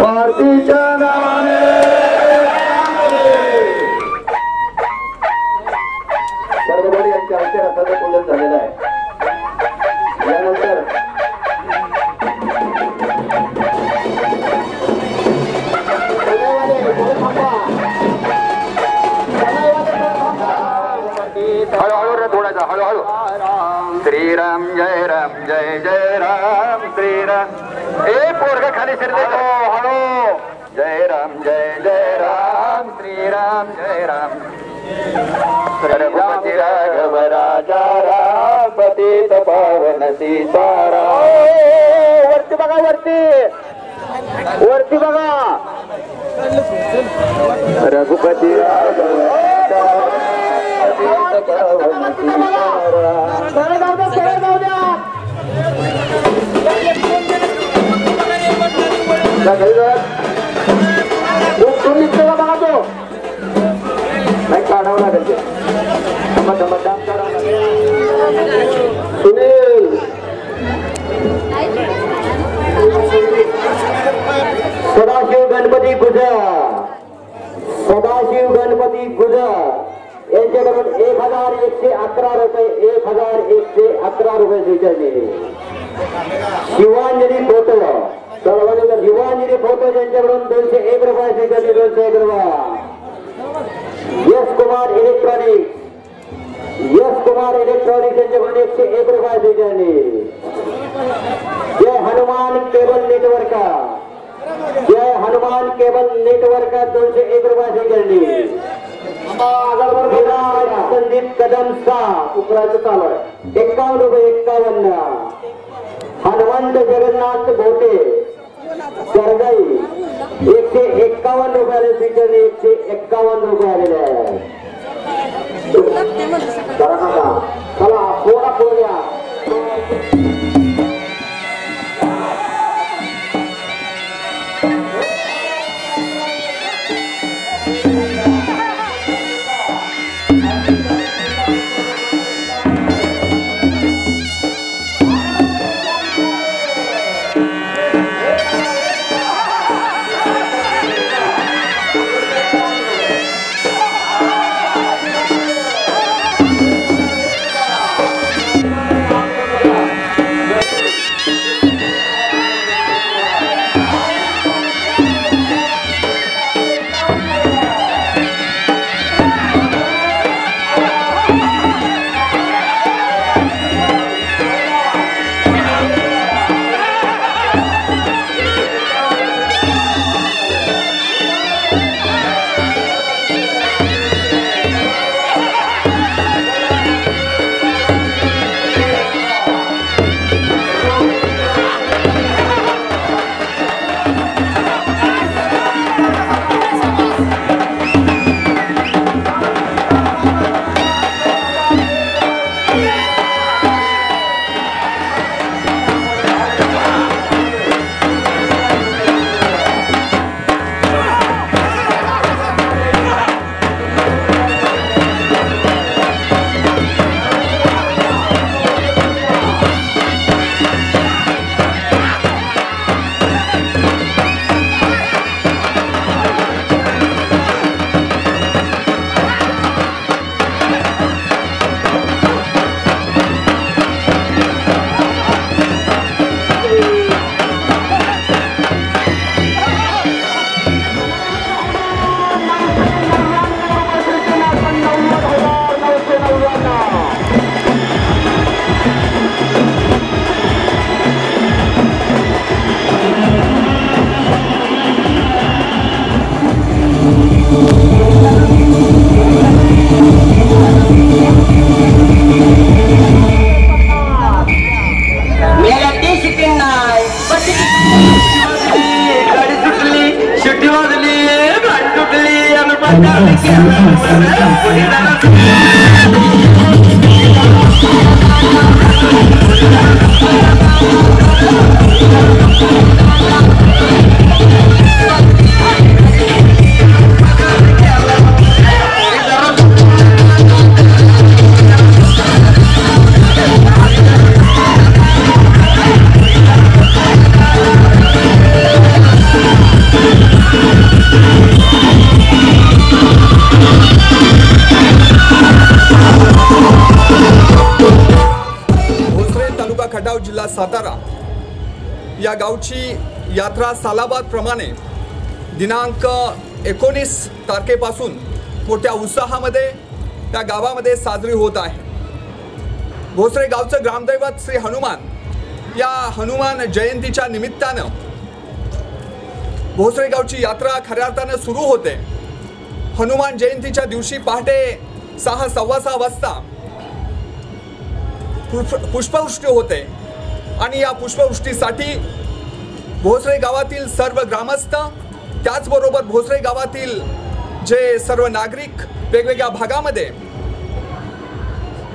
पार्टीच्या नावाने सर्वबळी यांच्या हस्ते रथाचं पूजन झालेलं आहे. यानंतर हळूहळू रथ ओढायचा, हळूहळू. श्रीराम जय राम जय जय राम श्रीराम. ए पोरग खाली शिरते, हळू. जय राम जय राम श्रीराम जय राम. रघुपती राघव राजा राम पतित पावन सीताराम. वरती बघा, वरती बघा. रघुपती राघव नाही काढावं लागेल ते. सुनील सदाशिव गणपती गुजर, सदाशिव गणपती गुजर यांच्याकडून 1111 रुपये, 1111 रुपये स्वीकारले. शिवांजली फोटो, शिवांजली फोटो यांच्याकडून 201 रुपये स्वीकारले. 201 रुपये. यश कुमार इलेक्ट्रॉनिक्स, यांच्याकडून 101 रुपये स्वीकारले. जय हनुमान केबल नेटवर्क, 201 रुपये स्वीकारले. संदीप कदम सा उपराचं चालू आहे. 51 रुपये, 51. हनुमंत जगन्नाथ घोटे सरगाई 151 रुपयाने स्वीकारले. 151 रुपये आलेले आहे. चला थोडा बोलूया. या गावची यात्रा सालाबादप्रमाणे दिनांक 19 तारखेपासून मोठ्या उत्साहामध्ये त्या गावामध्ये साजरी होत आहे। भोसरे गावचं ग्रामदैवत श्री हनुमान या हनुमान जयंतीच्या निमित्तानं भोसरे गावची यात्रा खऱ्या अर्थानं सुरू होते। हनुमान जयंतीच्या दिवशी पहाटे 6:15 वाजता पुष्पवृष्टी होते आणि या पुष्पवृष्टीसाठी भोसरे गावातील सर्व ग्रामस्थ त्याचबरोबर भोसरे गावातील जे सर्व नागरिक वेगवेगळ्या भागामध्ये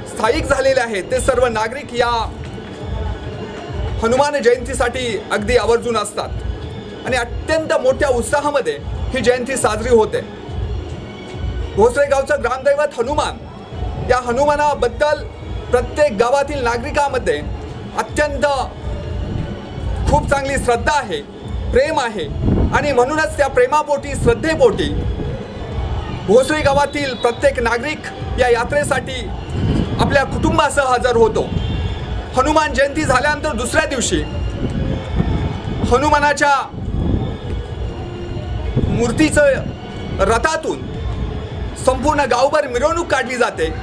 स्थायिक झालेले आहेत ते सर्व नागरिक या हनुमान जयंतीसाठी अगदी आवर्जून असतात आणि अत्यंत मोठ्या उत्साहामध्ये ही जयंती साजरी होते। भोसरे गावचं ग्रामदैवत हनुमान या हनुमानाबद्दल प्रत्येक गावातील नागरिकांमध्ये अत्यंत खूप चांगली श्रद्धा आहे, प्रेम आहे आणि म्हणूनच त्या प्रेमापोटी श्रद्धेपोटी भोसरे गावातील प्रत्येक नागरिक या यात्रेसाठी आपल्या कुटुंबासह हजर होतो। हनुमान जयंती झाल्यानंतर दुसऱ्या दिवशी हनुमानाच्या मूर्तीचं रथातून संपूर्ण गावभर मिरवणूक काढली जाते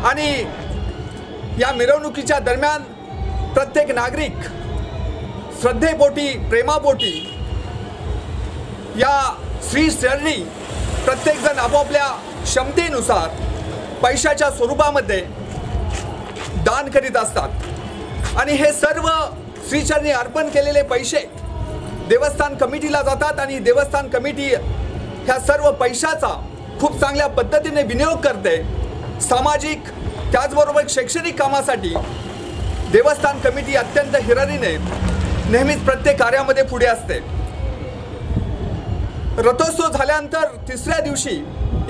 आणि या मिरवणुकीच्या दरम्यान प्रत्येक नागरिक श्रद्धेपोटी प्रेमापोटी या श्री चरणी प्रत्येकजण आपापल्या क्षमतेनुसार पैशाच्या स्वरूपामध्ये दान करीत असतात आणि हे सर्व श्रीचरणी अर्पण केलेले पैसे देवस्थान कमिटीला जातात आणि देवस्थान कमिटी ह्या सर्व पैशाचा खूप चांगल्या पद्धतीने विनियोग करते। सामाजिक त्याचबरोबर शैक्षणिक कामासाठी देवस्थान कमिटी अत्यंत हिरारीने नेहमीच प्रत्येक कार्यामध्ये पुढे असते। रथोत्सव झाल्यानंतर तिसऱ्या दिवशी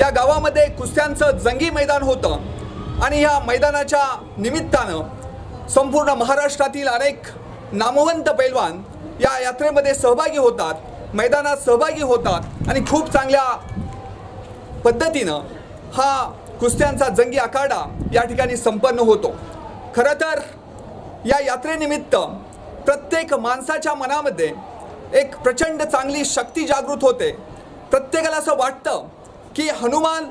या गावामध्ये कुस्त्यांचं जंगी मैदान होतं आणि या मैदानाच्या निमित्तानं संपूर्ण महाराष्ट्रातील अनेक नामवंत पैलवान या यात्रेमध्ये सहभागी होतात, मैदानात सहभागी होतात आणि खूप चांगल्या पद्धतीनं हा कुस्त्यांचा जंगी आखाडा या ठिकाणी संपन्न होतो। खरं तर या यात्रेनिमित्त प्रत्येक माणसाच्या मनामध्ये एक प्रचंड चांगली शक्ती जागृत होते। प्रत्येकाला असं वाटतं की हनुमान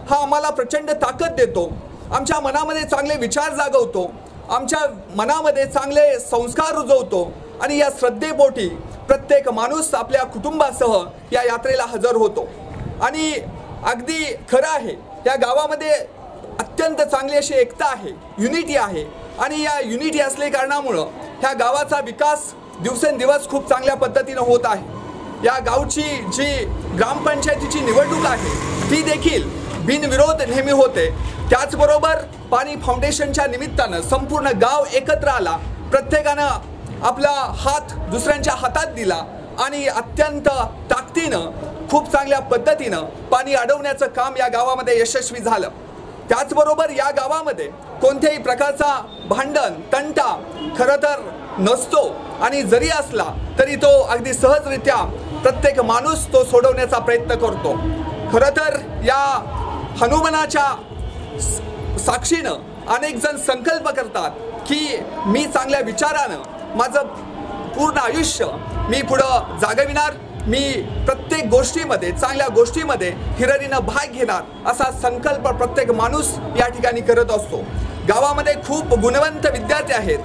हा आम्हाला प्रचंड ताकद देतो, आमच्या मनामध्ये चांगले विचार जागवतो, आमच्या मनामध्ये चांगले संस्कार रुजवतो आणि या श्रद्धेपोटी प्रत्येक माणूस आपल्या कुटुंबासह या यात्रेला हजर होतो। आणि अगदी खरं आहे, या गावामध्ये अत्यंत चांगली अशी एकता आहे, युनिटी आहे आणि या युनिटी असले कारणामुळं ह्या गावाचा विकास दिवसेंदिवस खूप चांगल्या पद्धतीने होत आहे। या गावची जी ग्रामपंचायतीची निवडणूक आहे ती देखील बिनविरोध नेहमी होते। त्याचबरोबर पाणी फाउंडेशनच्या निमित्तानं संपूर्ण गाव एकत्र आला, प्रत्येकानं आपला हात दुसऱ्यांच्या हातात दिला आणि अत्यंत ताकदीनं खूप चांगल्या पद्धतीनं पाणी अडवण्याचं काम या गावामध्ये यशस्वी झालं। त्याचबरोबर या गावामध्ये कोणत्याही प्रकारचा भांडण तंटा खरं तर नसतो आणि जरी असला तरी तो अगदी सहजरित्या प्रत्येक माणूस तो सोडवण्याचा प्रयत्न करतो। खरं तर या हनुमानाच्या साक्षीनं अनेक जण संकल्प करतात की मी चांगल्या विचारानं माझं पूर्ण आयुष्य मी पुढं जागविणार, मी प्रत्येक गोष्टीमध्ये चांगल्या गोष्टीमध्ये हिरारीनं भाग घेणार असा संकल्प प्रत्येक माणूस या ठिकाणी करत असतो। गावामध्ये खूप गुणवंत विद्यार्थी आहेत,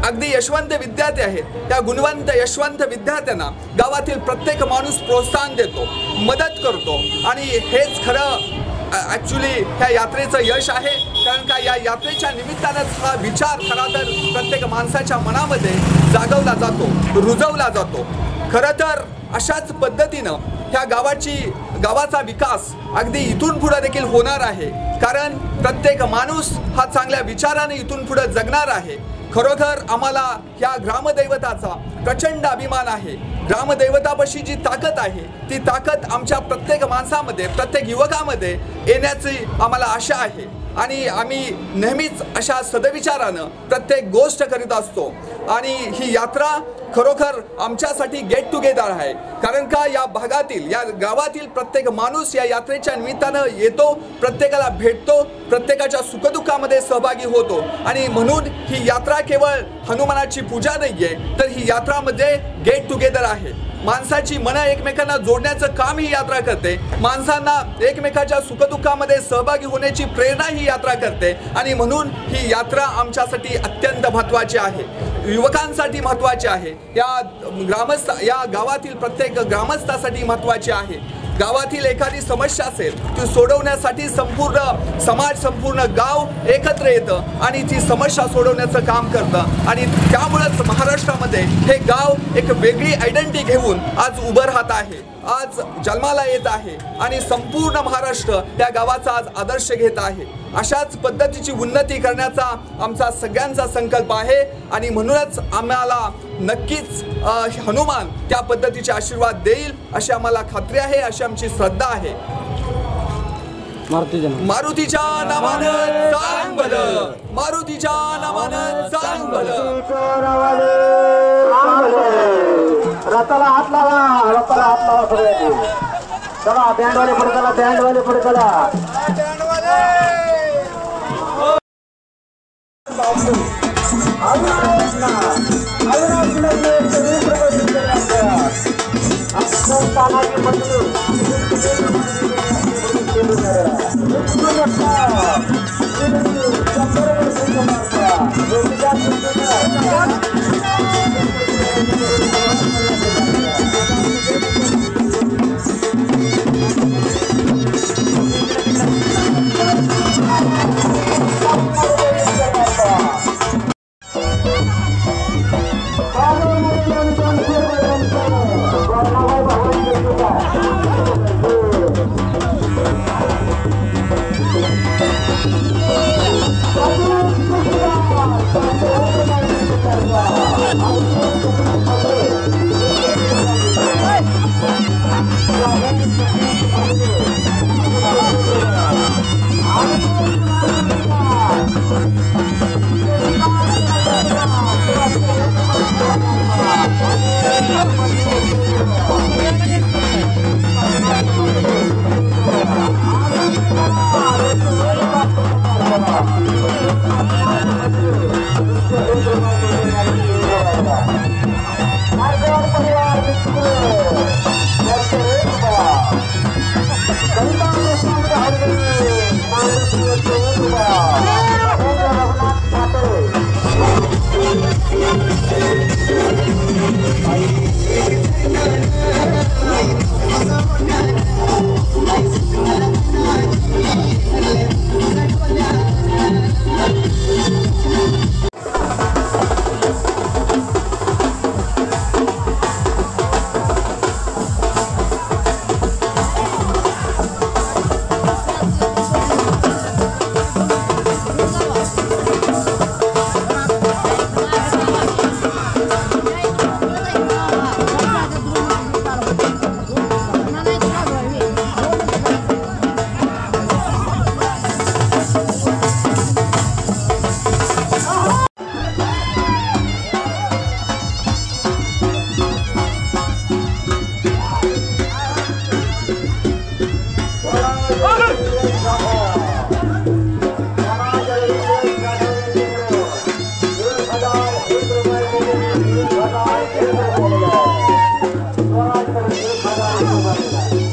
अगदी यशवंत विद्यार्थी आहेत। त्या गुणवंत यशवंत विद्यार्थ्यांना गावातील प्रत्येक माणूस प्रोत्साहन देतो, मदत करतो आणि हेच खरं ॲक्च्युली ह्या यात्रेचं यश आहे। कारण का या यात्रेच्या निमित्तानंच हा विचार खरा तर प्रत्येक माणसाच्या मनामध्ये जागवला जातो, रुजवला जातो। खरं तर अशाच पद्धतीनं ह्या गावाचा विकास अगदी इथून पुढे देखील होणार आहे, कारण प्रत्येक माणूस हा चांगल्या विचाराने इथून पुढे जगणार आहे। खरोखर आम्हाला या ग्रामदैवताचा प्रचंड अभिमान आहे। ग्रामदैवतापाशी जी ताकद आहे ती ताकद आमच्या प्रत्येक माणसामध्ये प्रत्येक युवकामध्ये येण्याची आम्हाला आशा आहे आणि आम्ही नेहमीच अशा सदविचारानं प्रत्येक गोष्ट करीत असतो आणि ही यात्रा खरोखर आमच्यासाठी गेट टुगेदर आहे। कारण का या भागातील या गावातील प्रत्येक माणूस या यात्रेच्या निमित्तानं येतो, प्रत्येकाला भेटतो, प्रत्येकाच्या सुखदुःखामध्ये सहभागी होतो आणि म्हणून ही यात्रा केवळ हनुमानाची पूजा नाहीये, तर ही यात्रामध्ये गेट टुगेदर आहे। माणसाची मनं एकमेकांना जोडण्याचं काम ही यात्रा करते, माणसांना एकमेकाच्या सुखदुःखामध्ये सहभागी होण्याची प्रेरणा ही यात्रा करते आणि म्हणून ही यात्रा आमच्यासाठी अत्यंत महत्त्वाची आहे, युवकांसाठी महत्त्वाची आहे, या गावातील प्रत्येक ग्रामस्थासाठी महत्त्वाची आहे। गावातील एखादी समस्या असेल ती सोडवण्यासाठी संपूर्ण समाज, संपूर्ण गाव एकत्र येतं आणि ती समस्या सोडवण्याचं काम करतं आणि त्यामुळेच महाराष्ट्रामध्ये हे गाव एक वेगळी आयडेंटिटी घेऊन आज उभं राहत आहे, आज जन्माला येत आहे आणि संपूर्ण महाराष्ट्र त्या गावाचा आज आदर्श घेत आहे। अशाच पद्धतीची उन्नती करण्याचा आमचा सगळ्यांचा संकल्प आहे आणि म्हणूनच आम्हाला नक्कीच हनुमान त्या पद्धतीचे आशीर्वाद देईल अशी आम्हाला खात्री आहे, अशी आमची श्रद्धा आहे। मारुतीच्या नामानं चांग भलं, मारुतीच्या नामानं चांग भलं। रताला हात लावा, रताला हात लावा सगळे। चला बँडवाले पुढे चला, बँडवाले पुढे चला। Thank you.